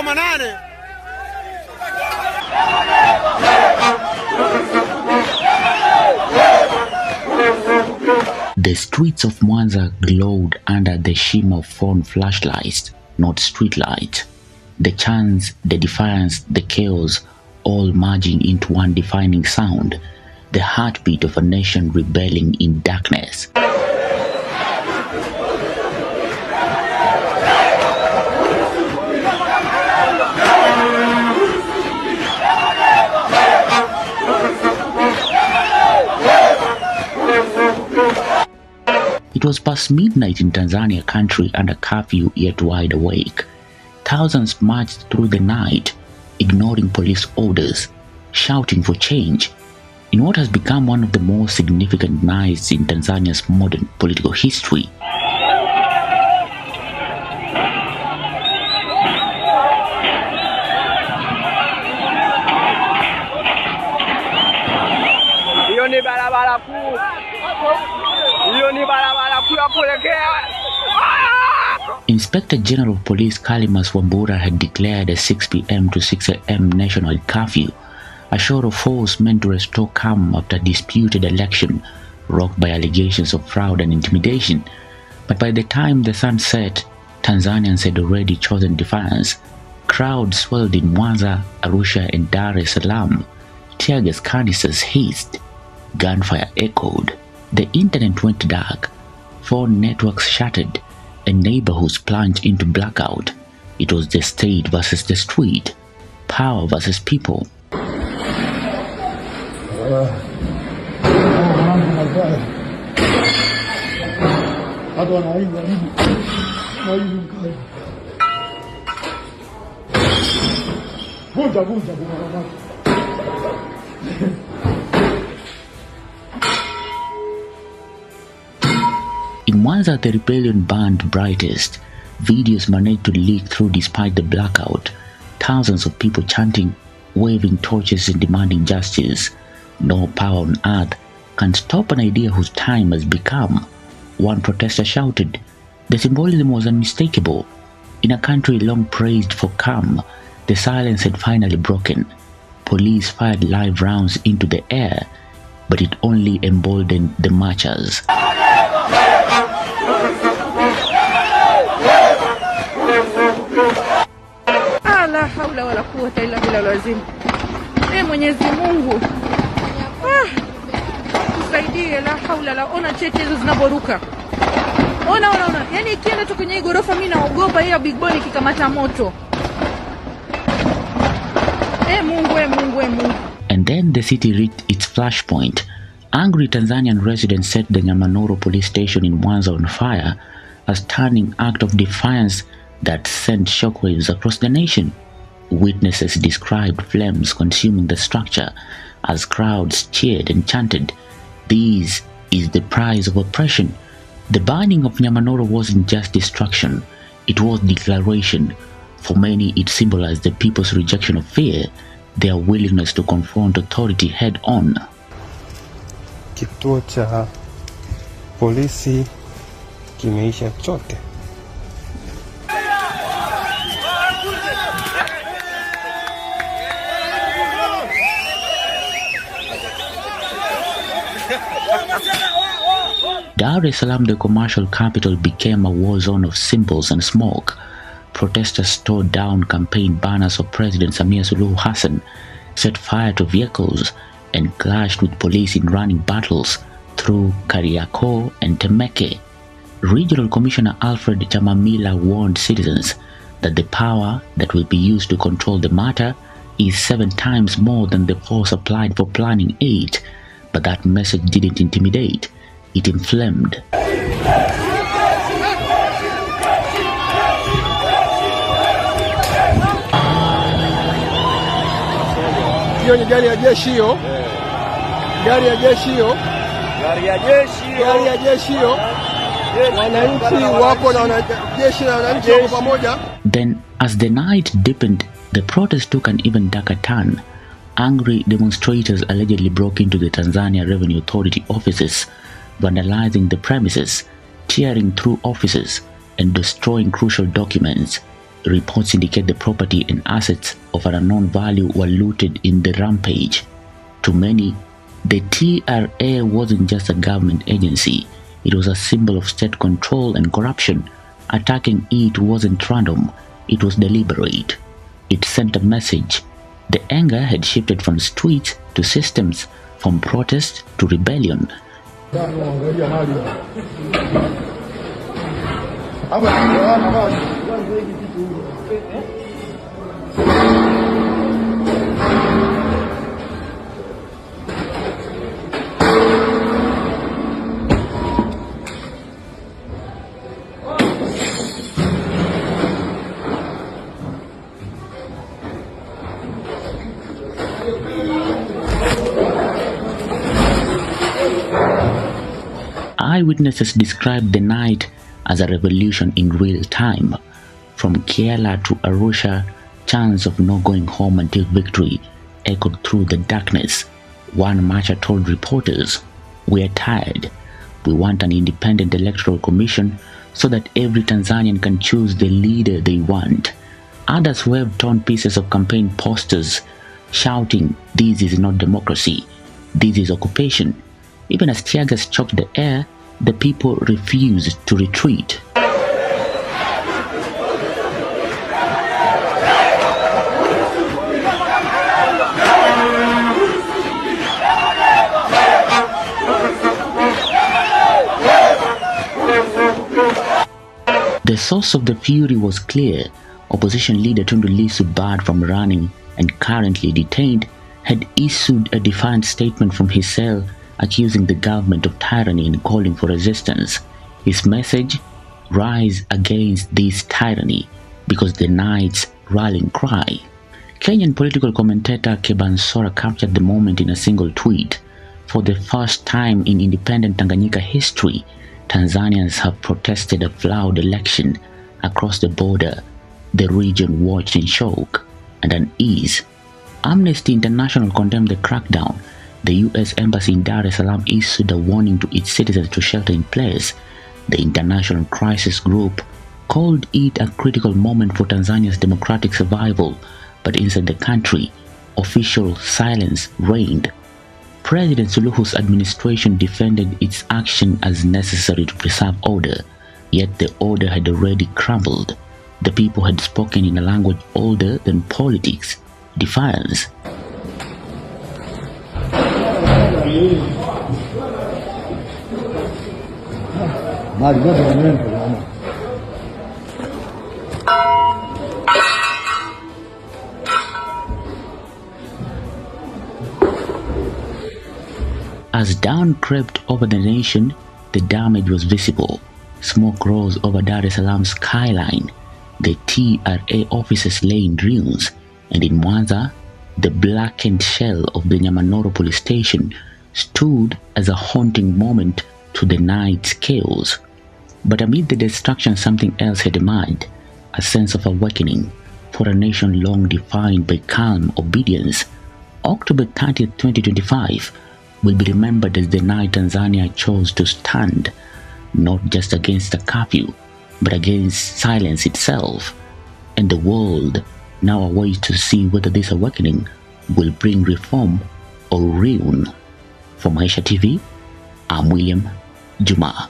usiku manane. The streets of Mwanza glowed under the shimmer of phone flashlights, not streetlights. The chants, the defiance, the chaos, all merging into one defining sound, the heartbeat of a nation rebelling in darkness. It was past midnight in Tanzania country under curfew, yet wide awake. Thousands marched through the night, ignoring police orders, shouting for change. In what has become one of the most significant nights in Tanzania's modern political history. Inspector General of Police Kalimas Wambura had declared a 6 p.m. to 6 a.m. nationwide curfew, a show of force meant to restore calm after a disputed election rocked by allegations of fraud and intimidation. But by the time the sun set, Tanzanians had already chosen defiance. Crowds swelled in Mwanza, Arusha and Dar es Salaam. Tear gas canisters hissed. Gunfire echoed. The internet went dark. Phone networks shattered. And neighborhoods plunged into blackout. It was the state versus the street. Power versus people. In Mwanza, the rebellion burned brightest. Videos managed to leak through despite the blackout. Thousands of people chanting, waving torches and demanding justice. No power on earth can stop an idea whose time has become. One protester shouted. The symbolism was unmistakable. In a country long praised for calm, the silence had finally broken. Police fired live rounds into the air, but it only emboldened the marchers. La haula wala quwwata illa billah lazim. Mwenyezi Mungu. Tusaidie, la haula la, ona cheti hizo zinaboruka. Ona. Yaani ikienda tu kwenye gorofa mimi naogopa hiyo big bone kikamata moto. Mungu. And then the city reached its flashpoint. Angry Tanzanian residents set the Nyamanoro police station in Mwanza on fire, a stunning act of defiance that sent shockwaves across the nation. Witnesses described flames consuming the structure as crowds cheered and chanted, "This is the price of oppression." The burning of Nyamanoro wasn't just destruction, it was declaration. For many, it symbolized the people's rejection of fear, their willingness to confront authority head on. Kituo cha polisi kimeisha chote. Dar es Salaam, the commercial capital, became a war zone of symbols and smoke. Protesters tore down campaign banners of President Samia Suluhu Hassan, set fire to vehicles, and clashed with police in running battles through Kariakoo and Temeke. Regional Commissioner Alfred Chamamila warned citizens that the power that will be used to control the matter is 7 times more than the force applied for planning 8, but that message didn't intimidate, it inflamed. Hiyo ni gari ya jeshi hiyo. Gari ya jeshi hiyo. Wananchi wako na wanajeshi na wananchi wako pamoja. Then as the night deepened, the protest took an even darker turn. Angry demonstrators allegedly broke into the Tanzania Revenue Authority offices, vandalizing the premises, tearing through offices, and destroying crucial documents. Reports indicate the property and assets of an unknown value were looted in the rampage. To many, the TRA wasn't just a government agency, it was a symbol of state control and corruption. Attacking it wasn't random, it was deliberate. It sent a message. The anger had shifted from streets to systems, from protest to rebellion. Eyewitnesses described the night as a revolution in real time. From Kerala to Arusha, chants of no going home until victory echoed through the darkness. One marcher told reporters, "We are tired. We want an independent electoral commission so that every Tanzanian can choose the leader they want." Others waved torn pieces of campaign posters, shouting, "This is not democracy. This is occupation." Even as tear gas choked the air, the people refused to retreat. The source of the fury was clear. Opposition leader Tundu Lissu, barred from running and currently detained, had issued a defiant statement from his cell accusing the government of tyranny and calling for resistance. His message: rise against this tyranny, because the night's rallying cry. Kenyan political commentator Kebansora captured the moment in a single tweet. For the first time in independent Tanganyika history, Tanzanians have protested a flawed election. Across the border, the region watched in shock and unease. Amnesty International condemned the crackdown. The U.S. Embassy in Dar es Salaam issued a warning to its citizens to shelter in place. The International Crisis Group called it a critical moment for Tanzania's democratic survival, but inside the country, official silence reigned. President Suluhu's administration defended its action as necessary to preserve order, yet the order had already crumbled. The people had spoken in a language older than politics: defiance. As dawn crept over the nation, the damage was visible. Smoke rose over Dar es Salaam's skyline. The TRA offices lay in ruins, and in Mwanza, the blackened shell of the Nyamanoro police station stood as a haunting moment to the night's chaos. But amid the destruction, something else had emerged, a sense of awakening for a nation long defined by calm obedience. October 30th, 2025 will be remembered as the night Tanzania chose to stand, not just against a curfew, but against silence itself. And the world now awaits to see whether this awakening will bring reform or ruin. For Maisha TV, I'm William Juma.